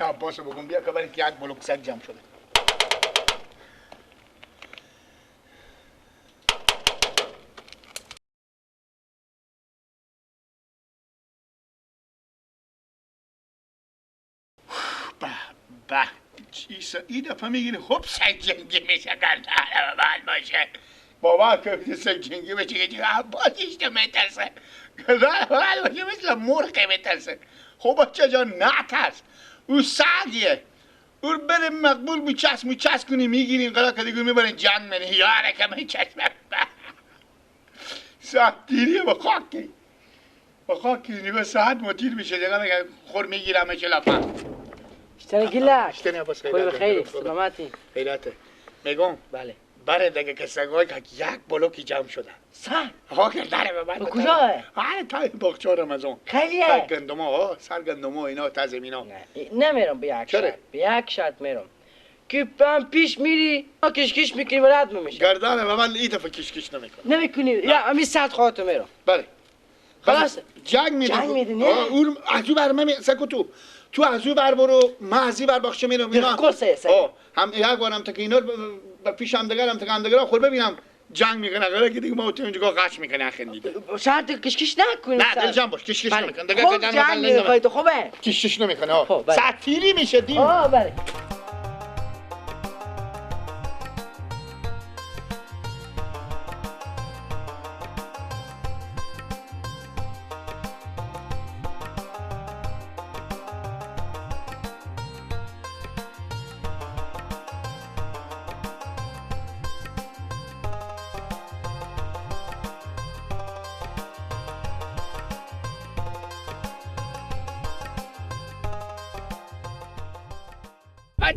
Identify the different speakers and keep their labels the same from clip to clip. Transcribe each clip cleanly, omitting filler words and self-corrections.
Speaker 1: عباسو بگم بیا که برای که یک بلوک سگ جمع شده. به چیسا این دفعه میگیری خب سگ جنگی میشه کردن من باشه بابا که سگ جنگی بشه که عباسیش تو میترسه کردن باشه مثل مرغه میترسه خب بچه جان نترس او سگیه او بریم مقبول موچس کنی میگیریم قرار که دیگه میبرین جنگ منی یاره که من چشمه ساعت دیریه با خاکی نگاه ساعت مدیر میشه دیگه میگه خور میگیرم چه لفن
Speaker 2: اشتري كلها
Speaker 1: اشتري بس
Speaker 2: كل بخير سلاماتي
Speaker 1: خیراته میگم
Speaker 2: بله
Speaker 1: بره دیگه که سگای که یک بلوکی جمع شده
Speaker 2: صح
Speaker 1: ها که داره به من
Speaker 2: کجاه؟
Speaker 1: ها تا باغچه رمضان
Speaker 2: خیلیه
Speaker 1: تا گندما سر گندما اینا تا زمینا
Speaker 2: نمیرم به یک
Speaker 1: چرا؟
Speaker 2: شرط به یک شرط میرم که پم پیش میری کشکش میکنی و رد میشه
Speaker 1: گردانه و من این دفعه کشکش نمیکنم
Speaker 2: نمیکنی یا امی صد خواهد میرم
Speaker 1: بله
Speaker 2: خلاص
Speaker 1: جنگ میدی
Speaker 2: جنگ میدی نه
Speaker 1: اون از او برمه سکو تو از او بر برو من از این بر باخچه میرم
Speaker 2: در کل سه
Speaker 1: هم یک بارم تا که اینا به پیش هم دگرم تا که هم دگرم خور ببینم جنگ میکنه قراره که دیگه ما تو اینجا قش میکنه اخیر دیگه
Speaker 2: شرط کشکش نکنی
Speaker 1: نه دلجم باش کشکش نمیکنه دیگه
Speaker 2: خب جنگ میخوای تو خوبه
Speaker 1: کشکش نمیکنه سطیری میشه دین
Speaker 2: بله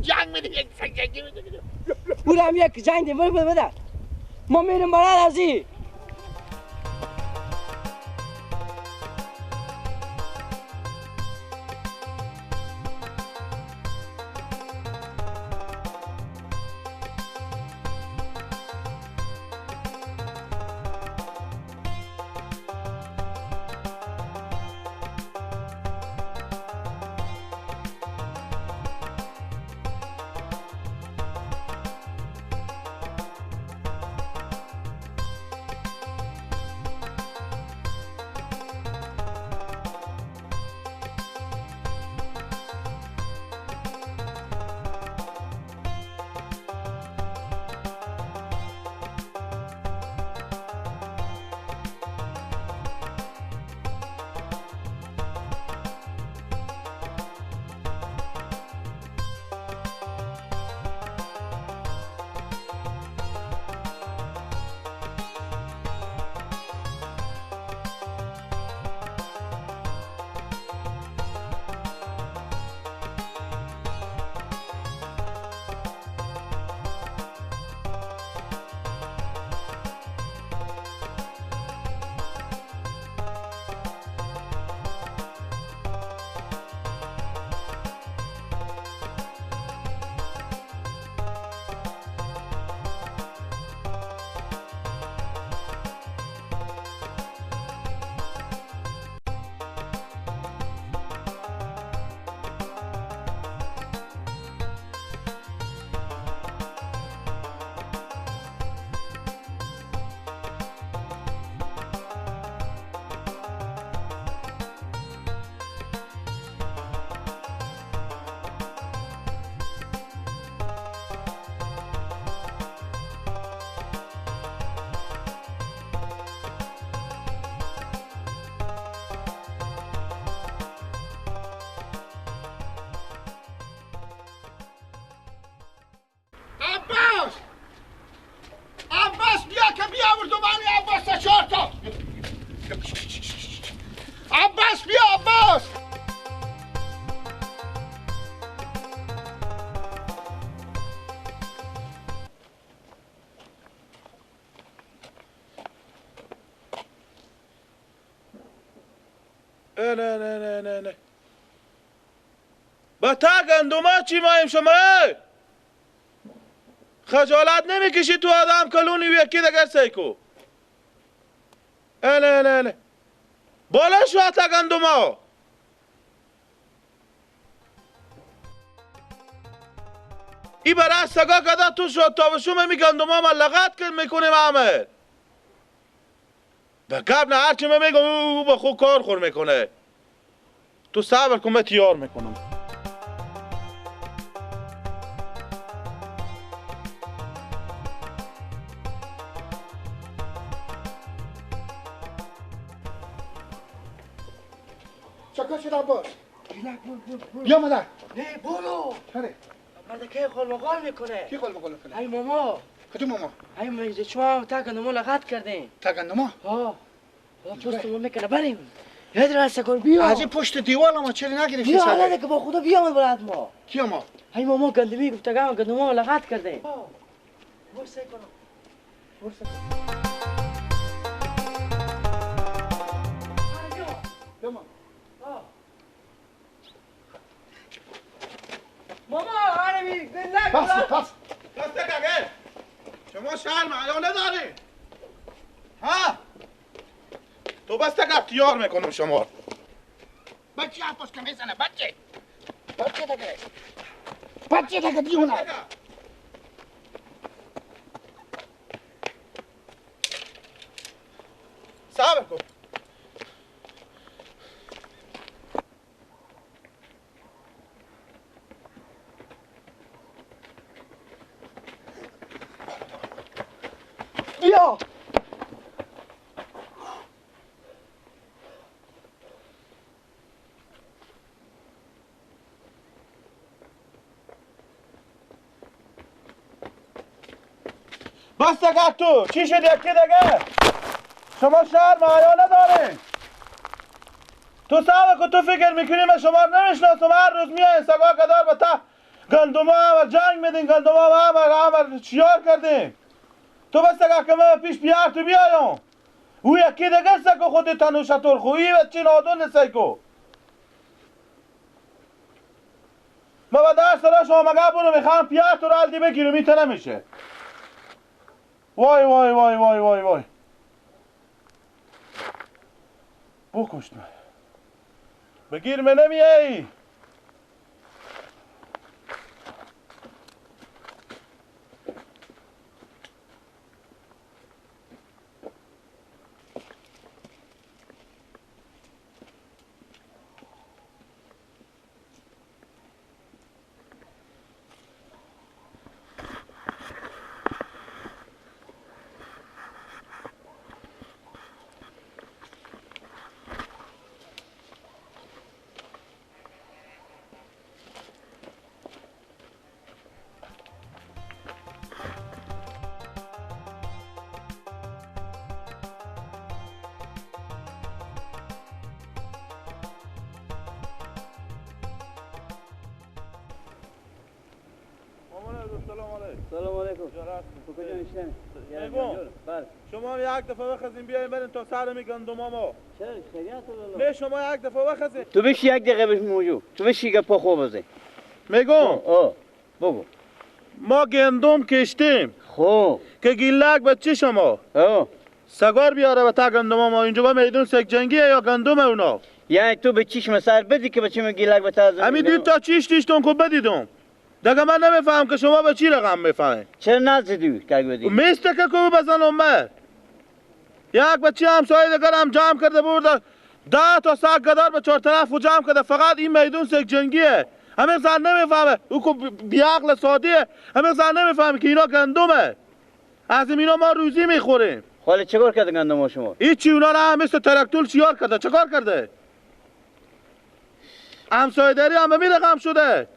Speaker 1: جنگ میده یک سگ جنگی میده
Speaker 2: بودم یک جنگ دی بده ما میریم برای ازی
Speaker 1: عباس بیا که بیاورد و من عباس تا 4 تا عباس بیا عباس
Speaker 3: نه با تا گندما چی مایم شما خجالت نمیکشی تو آدم کلونی و یکی دگر سیکو نه بالا شو تا گندما ای برای سگا کده تو شد تا به شما میگم دوما ما لغت کن میکنیم عمل به قبل هرچی من میگم او با خود کار خور میکنه تو صبر کن من تیار میکنم
Speaker 1: چکا شد عباس بیا مادر
Speaker 2: نه برو
Speaker 1: چره
Speaker 2: مردکه خال مقال میکنه
Speaker 1: کی خال بقول کنه
Speaker 2: ای ماما
Speaker 1: کدوم ماما
Speaker 2: ای میزه شما تا گندمو لغت کردین
Speaker 1: تگندما
Speaker 2: ها پوستمو میکنه بریم یاد را سکر بیا
Speaker 1: از این پشت دیوار ما چری نگرفتی
Speaker 2: بیا
Speaker 1: سر
Speaker 2: حالا که با خدا بیامد برات ما
Speaker 1: کیا ما
Speaker 2: ای ماما گندمی گفتگاه گندمو لغت کردین برسه کنم برسه
Speaker 1: بیا ما
Speaker 2: ماما عربی گندک
Speaker 1: پس
Speaker 3: دسته کگه شما شرم یا نداری ها تو بسته کب تیار میکنم شما
Speaker 1: بچه عباس که میزنه بچه دگه دیونه
Speaker 3: صبر کن
Speaker 1: بیا
Speaker 3: بس دگه تو چی شد یکی دگه شما شرم حیا ندارین تو صبر کن تو فکر میکنی من شما رو نمیشناسم هر روز میایین سگا کدار به ته گندما همه جنگ میدین گندما همه شیار کردین تو بس دگه که من پیش بیار تو بیایم او یکی دگه سکو خودی تنوشه ترخویی و چی نادون سکو ما با در سرا شما مگه برو میخوام پیار تو رو الدی بگیرم این تا نمیشه وای وای وای وای وای وای بکشت من بگیر من نمیایی
Speaker 2: سلام علیکم تو کجا نشین بله
Speaker 3: شما یک دفعه بخزین بیاین برین تا سر میگندم ما
Speaker 2: چرا خیریت رو
Speaker 3: نه شما یک دفعه بخزین
Speaker 2: تو بشی یک دقیقه بش موجود تو بشی که پا خوب بزن
Speaker 3: میگم
Speaker 2: بگو
Speaker 3: ما گندم کشتیم
Speaker 2: خوب
Speaker 3: که گیلک بچه شما سگار بیاره و تا گندم ما اینجا با میدون سگ جنگیه یا گندم اونا
Speaker 2: یعنی تو به چشم سر بدی که بچه من گیلک به تازه
Speaker 3: همین دید تا چیش دیشتون که بدیدم دیگه من نمیفهم که شما به چی رقم میفهمین
Speaker 2: چرا نزدی که بدی
Speaker 3: میسته که کو بزنم من یک بچه همسایه دیگر هم جمع کرده برده 10 تا سگ گدار به 4 طرف و جمع کرده فقط این میدون سگ جنگیه همین زن نمیفهمه او که بیعقل سادیه همین زن نمیفهمه که اینا گندمه از اینا ما روزی میخوریم
Speaker 2: خاله چیکار کرده گندم شما
Speaker 3: هیچی اونا را هم مثل ترکتول شیار کرده چیکار کرده همسایه داری هم به می رقم شده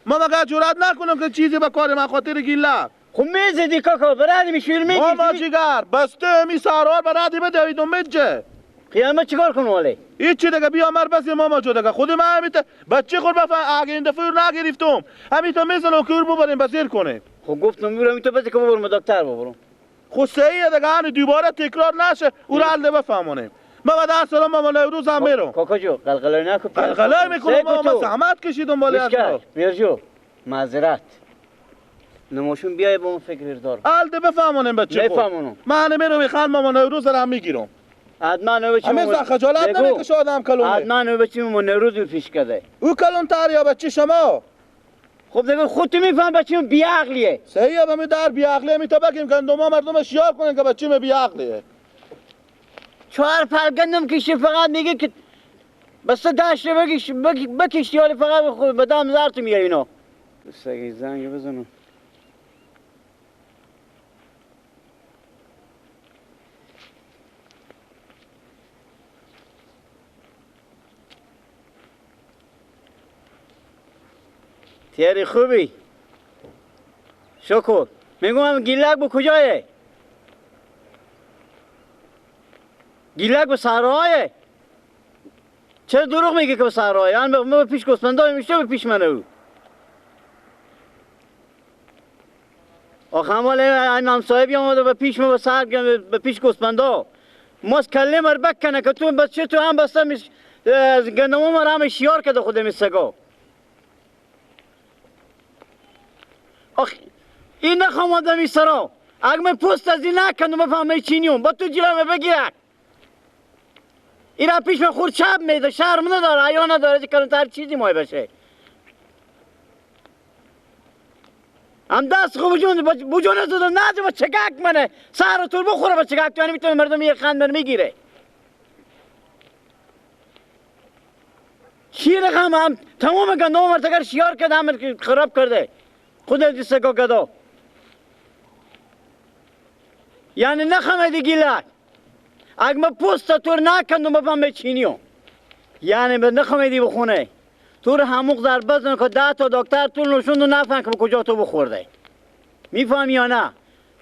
Speaker 3: ما مگه جرأت نکنم که چیزی به کار من خاطر گیله
Speaker 2: خب میزدی کاکا برادی میشویر میگی
Speaker 3: ماما جیگر بسته می سهرار برادی بدویدم مجه
Speaker 2: قیامت چیکار کنم ولی
Speaker 3: هیچی دیگه بیا مر بس ماما جو دیگه خود من همیته بچه خود بفهم اگه این دفعه رو نگرفتم همیته میزنم که رو ببریم بسیر کنیم
Speaker 2: خب گفتم میرم تو بده که ببرم دکتر ببرم
Speaker 3: خب صحیحه دیگه همین دوباره تکرار نشه او رو حل بفهمونیم ما بعد از سلام ماما نوروز هم میرم
Speaker 2: کاکا جو قلقله نکن
Speaker 3: قلقله میکنم ماما زحمت کشیدم بالی از
Speaker 2: بیر جو معذرت نماشون بیای با اون فکر دار
Speaker 3: الده بفهمونیم بچه خود
Speaker 2: بفهمونم
Speaker 3: من میرم میخوام ماما نوروز رو هم میگیرم
Speaker 2: حتما نوبتی
Speaker 3: همین خجالت نمیکشه آدم کلونه
Speaker 2: حتما نوبتی مو نوروز پیش کرده
Speaker 3: او کلون تر یا بچه شما
Speaker 4: خب دیگه خودت میفهم بچه بیعقلیه.
Speaker 3: صحیحه به در بیعقلیه می تا بگیم گندما مردم شیار کنن که بچه بیعقلیه.
Speaker 4: 4 پر گندم کشی فقط میگه که بس داشته بکشی حالی فقط خود بدم زارت میگه اینو. سگی زنگ بزنم. تیاری خوبی؟ شکر. میگم گیلک به کجایه؟ گیلک به صحرایه؟ چرا دروغ میگی که به صحرایه؟ من به پیش گوسفندای میشه به پیش منه او. آخه هماله این همسایه آمده به پیش ما به پیش گوسفندا. ماست کله مر بکنه که تو بچه تو هم بسته گندمو مر هم شیار کده خود میسگا. آخ این نخوام آدمی سرا اگه من پست از این نکندم بفهمه چینیون با تو جلومه بگیرک اینا پیش من خورد چپ میده شرم نداره حیا نداره که کلانتر چیزی مای بشه هم دست خوب بجونه زدم نده با چگک منه سر طول بخوره با چگک تو میتونه مردم یه خند من میگیره چی رقم هم تمام گندم مرتگر شیار کرده همه خراب کرده خود از سگا گدا یعنی نخمه گیلک اگه من پوست تور نکندم بفهم به چینیو یعنی به نخمه دی بخونه تور هموق ضرب بزن که 10 تا دکتر طول نشوند و نفهم که به کجا تو بخورده میفهم یا نه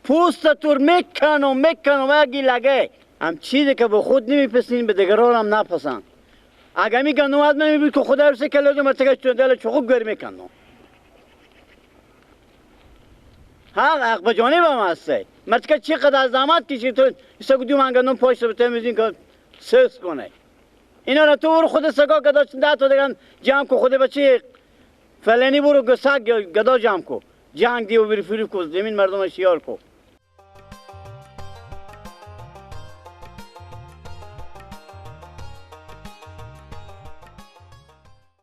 Speaker 4: پوست تور میکنم و گیلگه هم چیزی که به خود نمیپسین به دیگران هم نپسند اگه میگندم از من میبید که خدا رسه که لازم مرتگه دل چخوب گر میکندم حق به جانب هم هسته مرتگه چقدر از زحمت کشید تو سگو دیو من گندم پاشت به تمیزین که سس کنه اینا را تو برو خود سگا گدا 10 تا دیگه جمع کو خود بچه فلانی برو سگ گدا جمع کو جنگ دیو بری فریب کو زمین مردم شیار کو